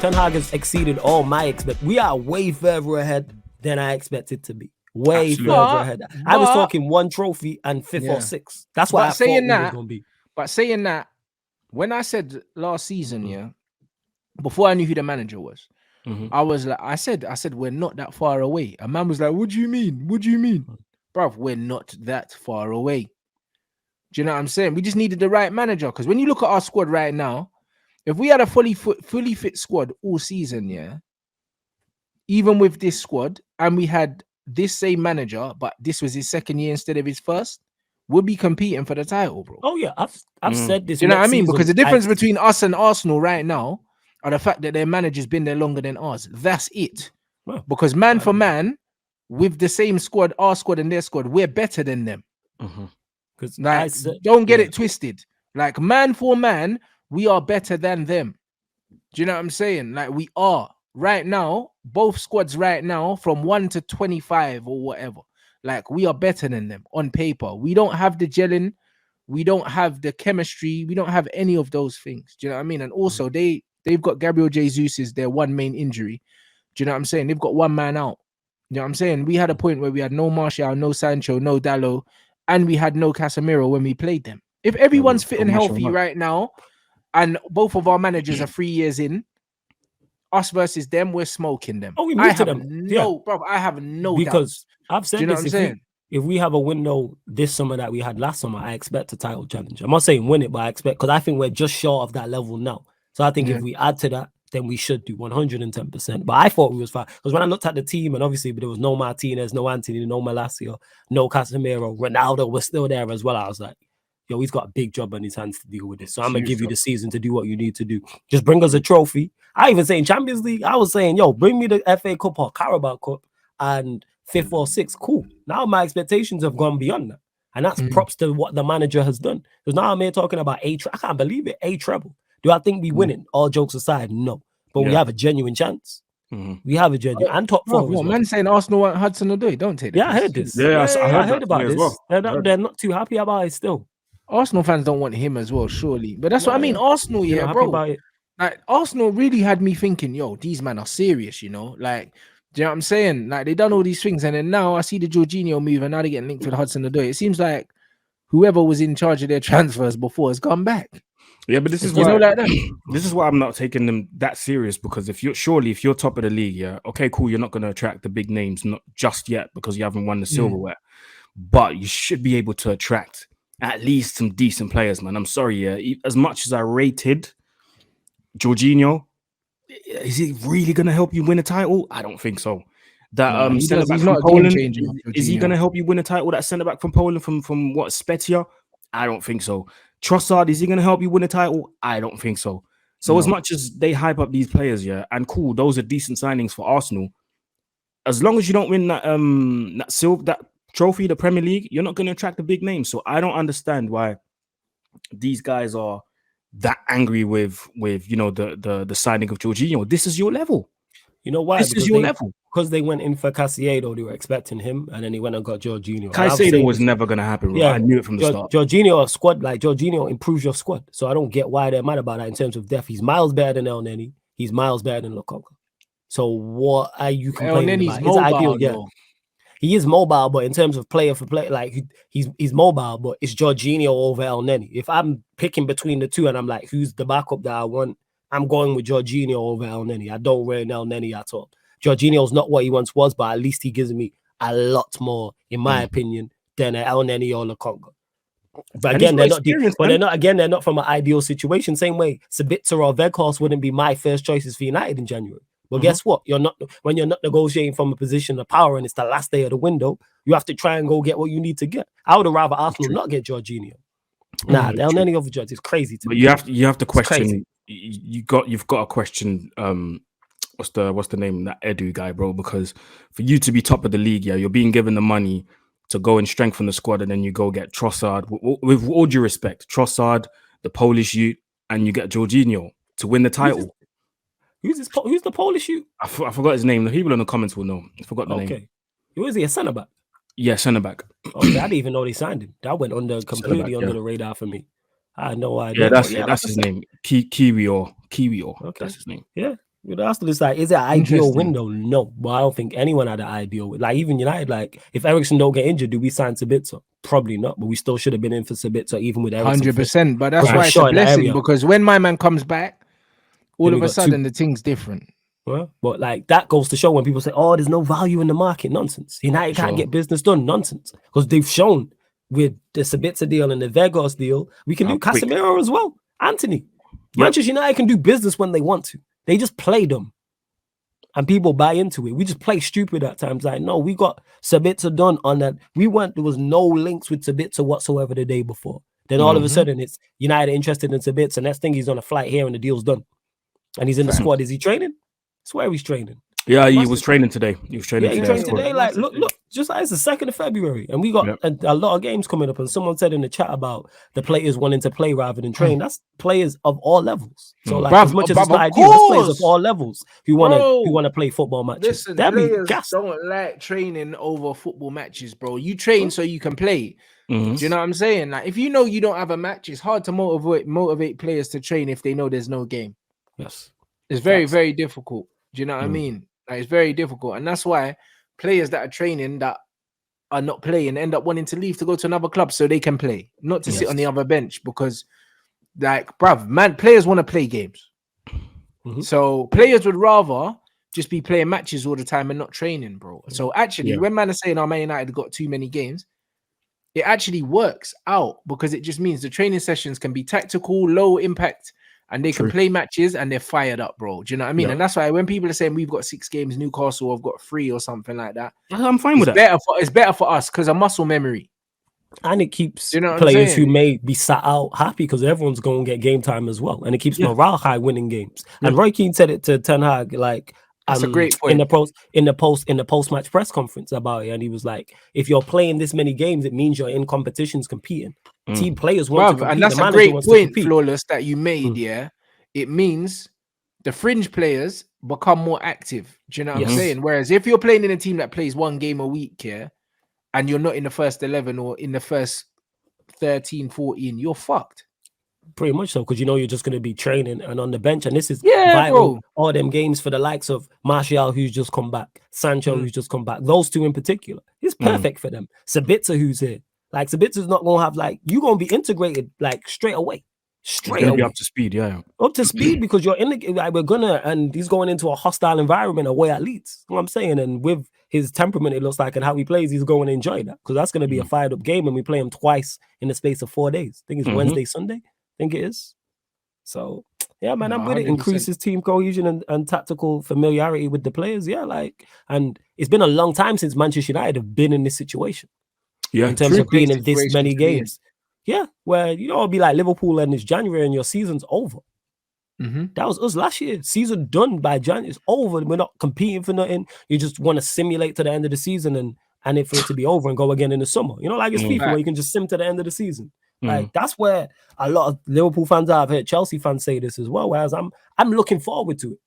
Ten Hag has exceeded all my expectations. We are way further ahead than I expected to be. Way further ahead. I was talking 1 trophy and 5th or 6th. That's what I thought we was going to be. But saying that, when I said last season, before I knew who the manager was, I was like, I said, we're not that far away. A man was like, what do you mean? What do you mean? Bruv, we're not that far away. Do you know what I'm saying? We just needed the right manager. Because when you look at our squad right now, if we had a fully fit squad all season, even with this squad, and we had this same manager, but this was his second year instead of his first, we'll be competing for the title, bro. Oh yeah, I've said this. Do you know what I mean? Because the difference between us and Arsenal right now are the fact that their manager's been there longer than ours. That's it. Well, because man for man, with the same squad, our squad and their squad, we're better than them. Because don't get it twisted. Like man for man, we are better than them. Do you know what I'm saying? Like we are right now, both squads right now, from 1 to 25 or whatever. Like we are better than them on paper. We don't have the gelling, we don't have the chemistry, we don't have any of those things. Do you know what I mean? And also they've got Gabriel Jesus is their one main injury. Do you know what I'm saying? They've got one man out. You know what I'm saying? We had a point where we had no Martial, no Sancho, no Dalot, and we had no Casemiro when we played them. If everyone's fit and healthy right now, and both of our managers are 3 years in, us versus them, we're smoking them. Oh, we moved to them. Bro, I have no because doubts. I've said this. If we have a window this summer that we had last summer, I expect a title challenge. I'm not saying win it, but I expect, because I think we're just short of that level now. So I think if we add to that, then we should do 110%. But I thought we was fine. Because when I looked at the team, and obviously there was no Martinez, no Anthony, no Malacia, no Casemiro, Ronaldo was still there as well. I was like, yo, he's got a big job on his hands to deal with this. So I'm going to give you the season to do what you need to do. Just bring us a trophy. I even say in Champions League, I was saying, yo, bring me the FA Cup or Carabao Cup and 5th or 6th. Cool. Now my expectations have gone beyond that. And that's props to what the manager has done. Because now I'm here talking about I can't believe it, a treble. Do I think we win it? All jokes aside, no. But we have a genuine chance. We have a genuine and top 4. Well, man saying Arsenal want Hudson-Odoi. Don't take that. I heard this. I heard about this. Well. They're not too happy about it still. Arsenal fans don't want him as well, surely. But that's what I mean. Arsenal, bro. About it. Like Arsenal really had me thinking, yo, these men are serious, you know. Like, do you know what I'm saying? Like they done all these things, and then now I see the Jorginho move, and now they're getting linked with Hudson-Odoi. It seems like whoever was in charge of their transfers before has come back. Yeah, but this is why this is why I'm not taking them that serious, because if you're top of the league, okay, cool, you're not going to attract the big names, not just yet because you haven't won the silverware, but you should be able to attract at least some decent players, man. I'm sorry, as much as I rated Jorginho, is he really going to help you win a title? I don't think so. That centre back from Poland, is he going to help you win a title? That centre back from Poland from what, Spezia? I don't think so. Trossard, is he going to help you win a title? I don't think so. So as much as they hype up these players, and cool, those are decent signings for Arsenal. As long as you don't win that trophy, the Premier League, you're not going to attract the big names. So I don't understand why these guys are that angry with the signing of Jorginho. This is your level. You know why? This is your level. Because they went in for Caicedo, they were expecting him, and then he went and got Jorginho. Caicedo was never going to happen. Yeah, I knew it from the start. Jorginho improves your squad, so I don't get why they're mad about that in terms of depth. He's miles better than El Neni. He's miles better than Lukaku. So what are you complaining about? Mobile, it's ideal, yeah. He is mobile, but in terms of player for player, like he's mobile, but it's Jorginho over El Neni. If I'm picking between the two and I'm like, who's the backup that I want, I'm going with Jorginho over El Neni. I don't rate El Neni at all. Jorginho's not what he once was, but at least he gives me a lot more, in my opinion, than El Neni or Lukaku. But again, they're not from an ideal situation. Same way, Sabitzer or Weghorst wouldn't be my first choices for United in January. Well, guess what? When you're not negotiating from a position of power and it's the last day of the window, you have to try and go get what you need to get. I would have rather Arsenal not get Jorginho. Nah, El Neni over Jorginho is crazy to me. But you have to question. You've got to question. What's the name, that Edu guy, bro? Because for you to be top of the league, you're being given the money to go and strengthen the squad, and then you go get Trossard. With all due respect, Trossard, the Polish youth, and you get Jorginho to win the title. Who's the Polish youth? I forgot his name. The people in the comments will know. I forgot the name. Okay. Who is he? A centre back? Yeah, centre back. Okay, I didn't even know they signed him. That went completely under the radar for me. I had no idea. Yeah, that's his name. Kiwior. Okay. That's his name. Yeah. You know, that's like, is it an ideal Interesting. window? No, but I don't think anyone had an ideal. Like even United, like if Eriksen don't get injured, do we sign Sabitzer? Probably not, but we still should have been in for Sabitzer even with Eriksen. 100%. But that's Because we're why it's short a in the blessing area. because when my man comes back, all Then of we a got sudden the thing's different. Well, but like that goes to show when people say, "Oh, there's no value in the market." Nonsense. United can't get business done. Nonsense. Because they've shown with the Sabitzer deal and the Vegas deal, we can do quick. Casemiro as well. Anthony. Yep. Manchester United can do business when they want to. They just play them. And people buy into it. We just play stupid at times. Like, no, we got Sabitzer done on that. There was no links with Sabitzer whatsoever the day before. Then all of a sudden it's United interested in Sabitzer. Next thing he's on a flight here and the deal's done. And he's in the squad. Is he training? I swear he's training. Yeah, he was training today. He was training today. He trained today. Like, look, just like it's the 2nd of February. And we got a lot of games coming up. And someone said in the chat about the players wanting to play rather than train. That's players of all levels. So like as much as it's not ideal, there's players of all levels who want to play football matches. Listen, players don't like training over football matches, bro. You train so you can play. Do you know what I'm saying? Like if you know you don't have a match, it's hard to motivate players to train if they know there's no game. Yes. It's very, very difficult. Do you know what I mean? Like, it's very difficult. And that's why players that are training that are not playing end up wanting to leave to go to another club so they can play, not to sit on the other bench because, like, bruv, man, players want to play games. So players would rather just be playing matches all the time and not training, bro. So actually, when man is saying, "Oh, Man United got too many games," it actually works out because it just means the training sessions can be tactical, low impact, and they can play matches and they're fired up, bro. Do you know what I mean? And that's why when people are saying we've got 6 games, Newcastle have got 3 or something like that, I'm fine with that. It's better for us because of muscle memory. And it keeps players who may be sat out happy because everyone's going to get game time as well. And it keeps morale high winning games. And Roy Keane said it to Ten Hag, like, that's a great point. in the post-match press conference about it. And he was like, if you're playing this many games, it means you're in competitions competing. Team players want to compete. And that's a great point, Flawless, that you made, It means the fringe players become more active. Do you know what I'm saying? Whereas if you're playing in a team that plays 1 game a week, and you're not in the first 11 or in the first 13, 14, you're fucked. Pretty much so, because you know you're just going to be training and on the bench. And this is vital. Bro. All them games for the likes of Martial, who's just come back, Sancho, who's just come back. Those 2 in particular. It's perfect for them. Sabitzer, who's here. Like, Sabitzer's not going to have, like, you're going to be integrated, like, straight away. Straight away. Be up to speed, up to speed because you're in the like and he's going into a hostile environment away at Leeds. You know what I'm saying? And with his temperament, it looks like, and how he plays, he's going to enjoy that because that's going to be a fired up game. And we play him twice in the space of 4 days. I think it's Wednesday, Sunday. I think it is. So yeah, man, I'm with it. Increases team cohesion and tactical familiarity with the players. Yeah, like, and it's been a long time since Manchester United have been in this situation. Yeah, in terms of being in this many games. Yeah, where it'll be like Liverpool and it's January and your season's over. That was us last year. Season done by January. It's over. We're not competing for nothing. You just want to simulate to the end of the season and it for it to be over and go again in the summer. You know, like it's FIFA where you can just sim to the end of the season. Like that's where a lot of Liverpool fans are. I've heard Chelsea fans say this as well. Whereas I'm looking forward to it.